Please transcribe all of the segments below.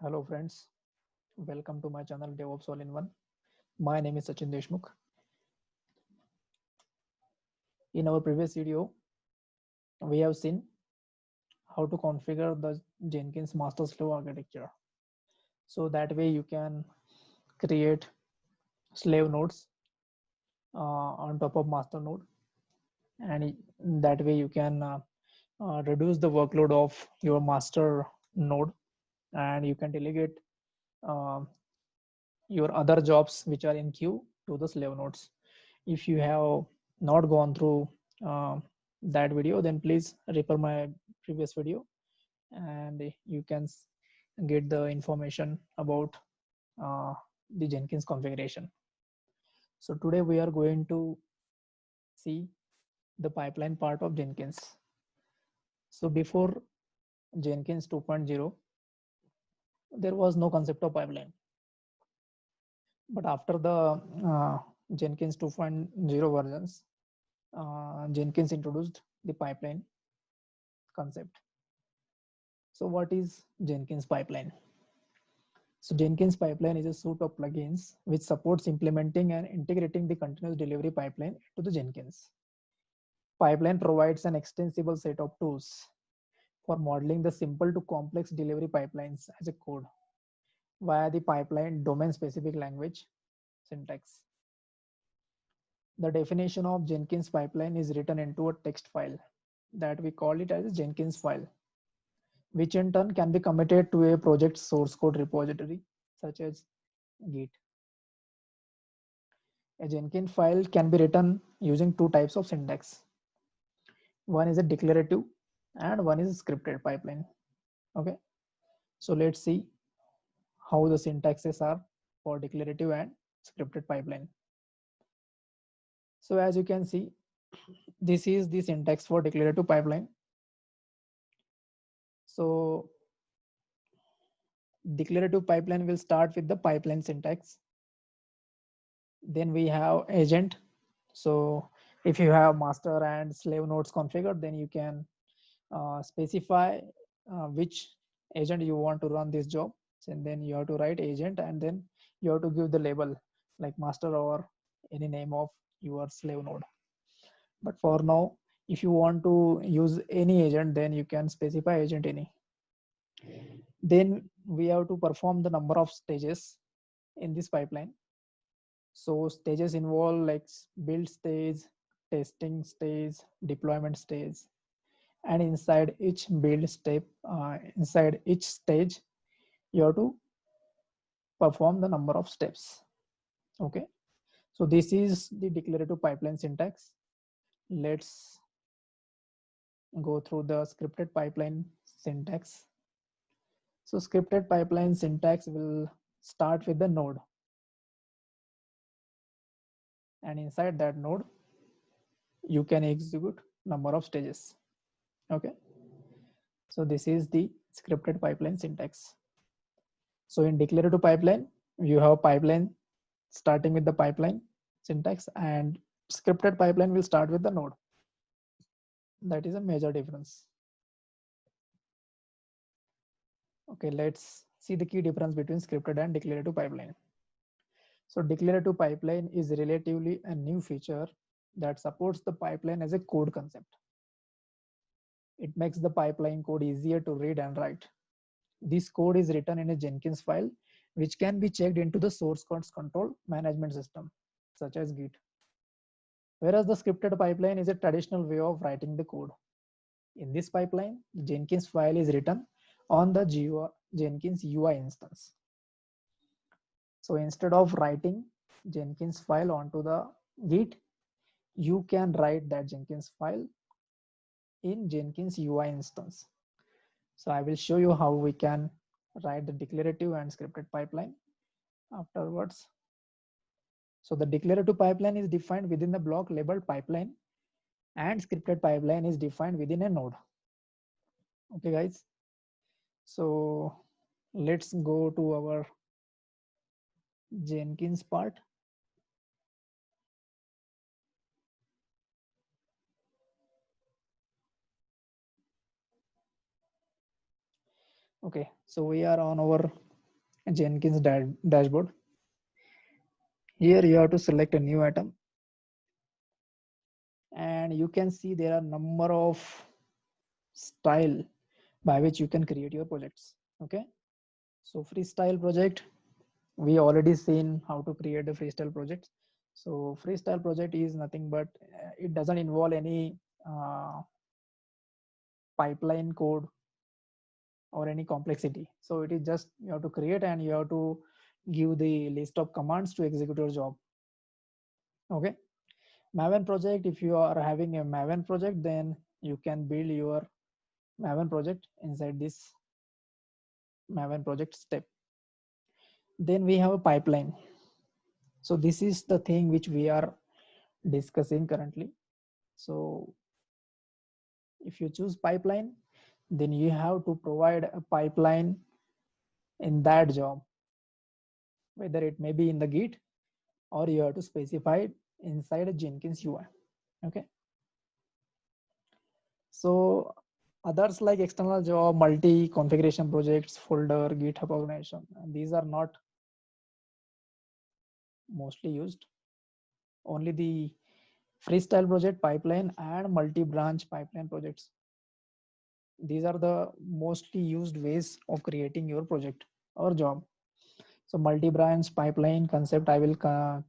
Hello friends, welcome to my channel DevOps All in One. My name is Sachin Deshmukh. In our previous video, we have seen how to configure the Jenkins master slave architecture. So that way you can create slave nodes on top of master node, and that way you can reduce the workload of your master node, and you can delegate uh, your other jobs which are in queue to the slave nodes. If you have not gone through uh, that video, then please refer my previous video and you can get the information about uh, the Jenkins configuration. So today we are going to see the pipeline part of Jenkins. So before Jenkins 2.0, there was no concept of pipeline. But after the Jenkins 2.0 versions, Jenkins introduced the pipeline concept. So what is Jenkins pipeline? So Jenkins pipeline is a suite of plugins which supports implementing and integrating the continuous delivery pipeline to the Jenkins. Pipeline provides an extensible set of tools for modeling the simple to complex delivery pipelines as a code via the pipeline domain-specific language syntax. The definition of Jenkins pipeline is written into a text file that we call it as a Jenkins file, which in turn can be committed to a project source code repository such as Git. A Jenkins file can be written using two types of syntax. One is a declarative and one is a scripted pipeline. Okay, so let's see how the syntaxes are for declarative and scripted pipeline. So as you can see, this is the syntax for declarative pipeline. So declarative pipeline will start with the pipeline syntax. Then we have agent. So if you have master and slave nodes configured, then you can specify which agent you want to run this job, and then you have to write agent, and then you have to give the label like master or any name of your slave node. But for now, if you want to use any agent, then you can specify agent any. Then we have to perform the number of stages in this pipeline. So stages involve like build stage, testing stage, deployment stage, and inside each build step, inside each stage, you have to perform the number of steps. Okay, so this is the declarative pipeline syntax. Let's go through the scripted pipeline syntax. So scripted pipeline syntax will start with the node, and inside that node you can execute number of stages. Okay, so this is the scripted pipeline syntax. So in declarative pipeline, you have pipeline starting with the pipeline syntax, and scripted pipeline will start with the node. That is a major difference. Okay, let's see the key difference between scripted and declarative pipeline. So declarative pipeline is relatively a new feature that supports the pipeline as a code concept. It makes the pipeline code easier to read and write. This code is written in a Jenkins file, which can be checked into the source codes control management system, such as Git. Whereas the scripted pipeline is a traditional way of writing the code. In this pipeline, the Jenkins file is written on the Jenkins UI instance. So instead of writing Jenkins file onto the Git, you can write that Jenkins file in Jenkins UI instance. So I will show you how we can write the declarative and scripted pipeline afterwards. So the declarative pipeline is defined within the block labeled pipeline, and scripted pipeline is defined within a node. Okay, guys. So let's go to our Jenkins part. Okay, so we are on our Jenkins dashboard. Here you have to select a new item, and you can see there are number of style by which you can create your projects. Okay, so freestyle project, we already seen how to create a freestyle project. So freestyle project is nothing but it doesn't involve any pipeline code or any complexity. So it is just you have to create and you have to give the list of commands to execute your job. Okay, Maven project, if you are having a Maven project, then you can build your Maven project inside this Maven project step. Then we have a pipeline. So this is the thing which we are discussing currently. So if you choose pipeline, then you have to provide a pipeline in that job, whether it may be in the Git or you have to specify it inside a Jenkins UI. Okay. So others like external job, multi configuration projects, folder, GitHub organization, these are not mostly used. Only the freestyle project pipeline and multi-branch pipeline projects. These are the mostly used ways of creating your project or job. So multi-branch pipeline concept I will tell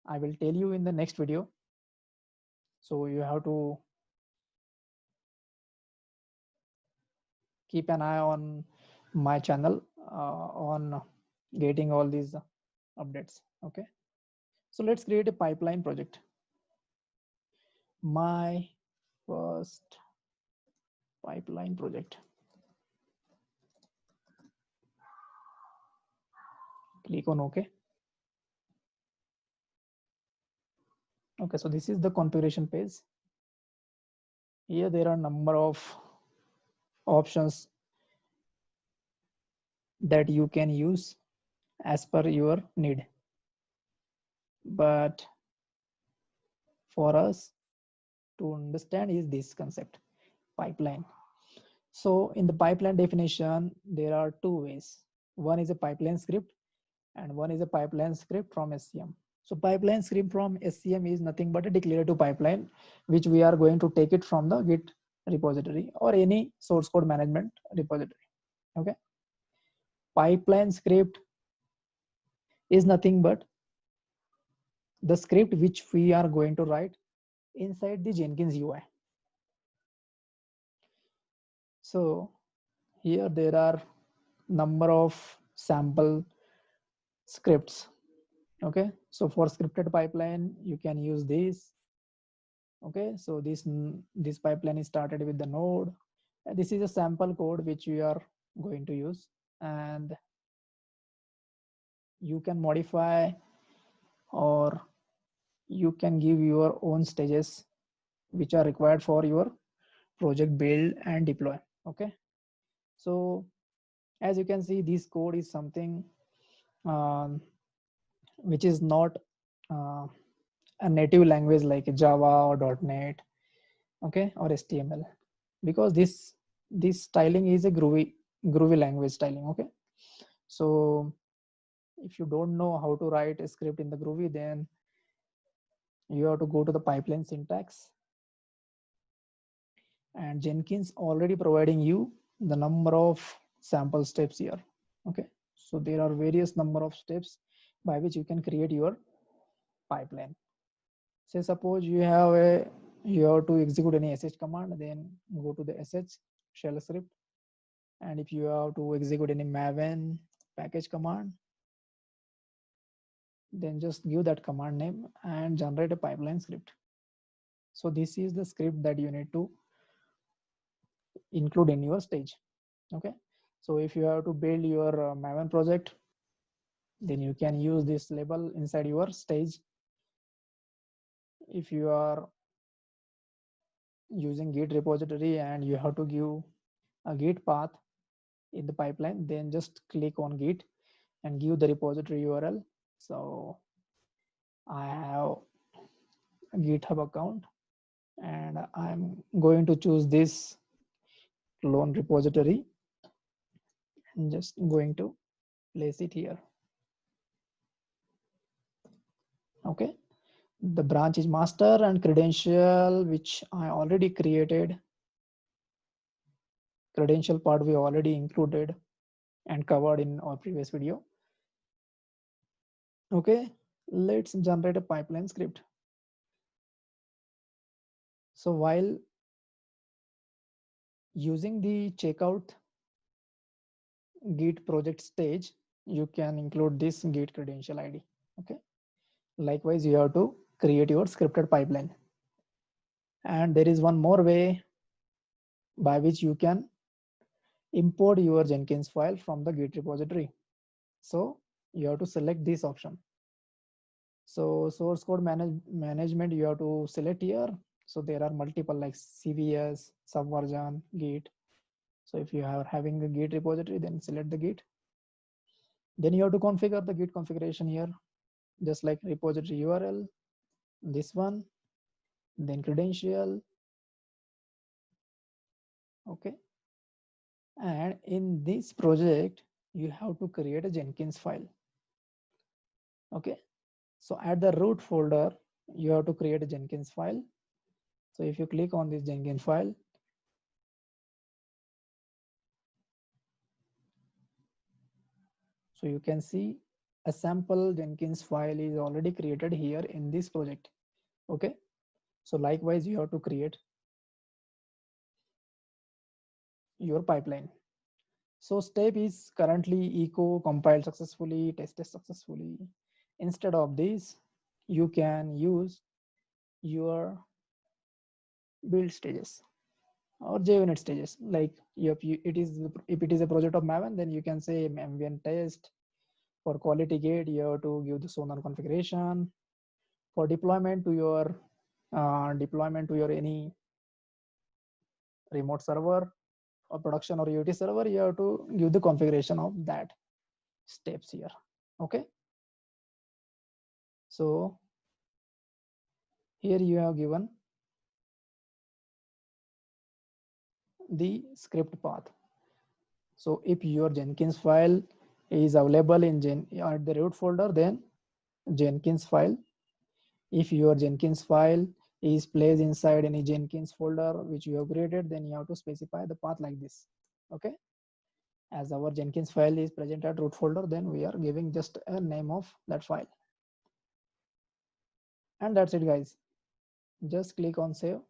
you in the next video. So you have to keep an eye on my channel on getting all these updates. Okay. So let's create a pipeline project. My first pipeline project. Click on OK. Okay, so this is the configuration page. Here there are number of options that you can use as per your need. But for us to understand is this concept, pipeline. So in the pipeline definition, there are two ways. One is a pipeline script and one is a pipeline script from SCM. So pipeline script from SCM is nothing but a declarative pipeline, which we are going to take it from the Git repository or any source code management repository. Okay. Pipeline script is nothing but the script which we are going to write inside the Jenkins UI. So here there are number of sample scripts. Okay, so for scripted pipeline you can use this. Okay, so this pipeline is started with the node. This is a sample code which we are going to use, and you can modify or you can give your own stages which are required for your project build and deploy. Okay, so as you can see, this code is something which is not a native language like Java or .NET, okay, or HTML, because this styling is a groovy language styling. Okay, so if you don't know how to write a script in the Groovy, then you have to go to the pipeline syntax, and Jenkins already providing you the number of sample steps here. Okay, so there are various number of steps by which you can create your pipeline. Say suppose you have to execute any sh command, then go to the sh shell script, and if you have to execute any maven package command, then just give that command name and generate a pipeline script. So this is the script that you need to include in your stage. Okay, so if you have to build your maven project, then you can use this label inside your stage. If you are using Git repository and you have to give a Git path in the pipeline, then just click on Git and give the repository URL. So I have a GitHub account and I'm going to choose this clone repository, I'm just going to place it here. Okay, the branch is master and credential, which I already created. Credential part we already included and covered in our previous video. Okay, let's generate a pipeline script. So while using the checkout Git project stage, you can include this Git credential ID. Okay, likewise you have to create your scripted pipeline, and there is one more way by which you can import your Jenkins file from the Git repository. So you have to select this option. So source code management you have to select here. So there are multiple like CVS, Subversion, Git. So if you are having a Git repository, then select the Git. Then you have to configure the Git configuration here, just like repository URL, this one, then credential. Okay. And in this project, you have to create a Jenkins file. Okay. So at the root folder, you have to create a Jenkins file. So if you click on this Jenkins file, so you can see a sample Jenkins file is already created here in this project. Okay. So likewise, you have to create your pipeline. So step is currently echo compiled successfully, tested successfully. Instead of this, you can use your build stages or JUnit stages. Like if it is a project of Maven, then you can say ambient test. For quality gate, you have to give the Sonar configuration. For deployment to your any remote server or production or UAT server, you have to give the configuration of that steps here. Okay. So here you have given the script path. So if your Jenkins file is available in at the root folder, then Jenkins file. If your Jenkins file is placed inside any Jenkins folder which you have created, then you have to specify the path like this. Okay. As our Jenkins file is present at root folder, then we are giving just a name of that file. And that's it, guys. Just click on save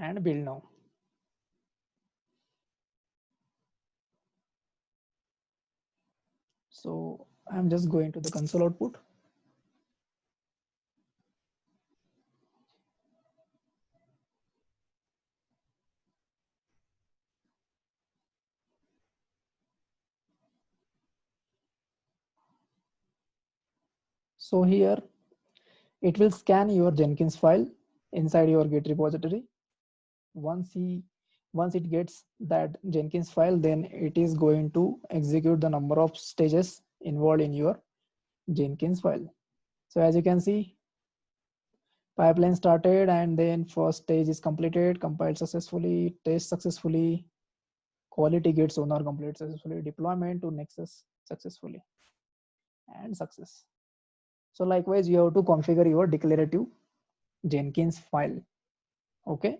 and build now. So I'm just going to the console output. So here it will scan your Jenkins file inside your Git repository. Once it gets that Jenkins file, then it is going to execute the number of stages involved in your Jenkins file. So as you can see, pipeline started, and then first stage is completed, compiled successfully, test successfully, quality gate Sonar complete successfully, deployment to Nexus successfully, and success. So likewise, you have to configure your declarative Jenkins file. Okay.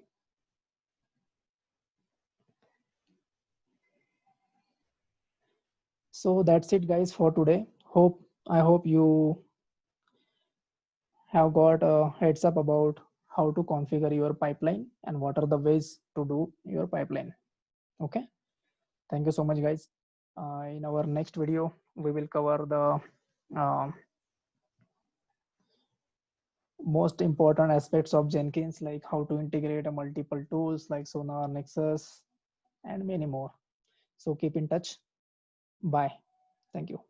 So that's it, guys, for today. I hope you have got a heads up about how to configure your pipeline and what are the ways to do your pipeline. Okay. Thank you so much, guys. In our next video, we will cover the most important aspects of Jenkins, like how to integrate a multiple tools like Sonar, Nexus, and many more. So keep in touch. Bye. Thank you.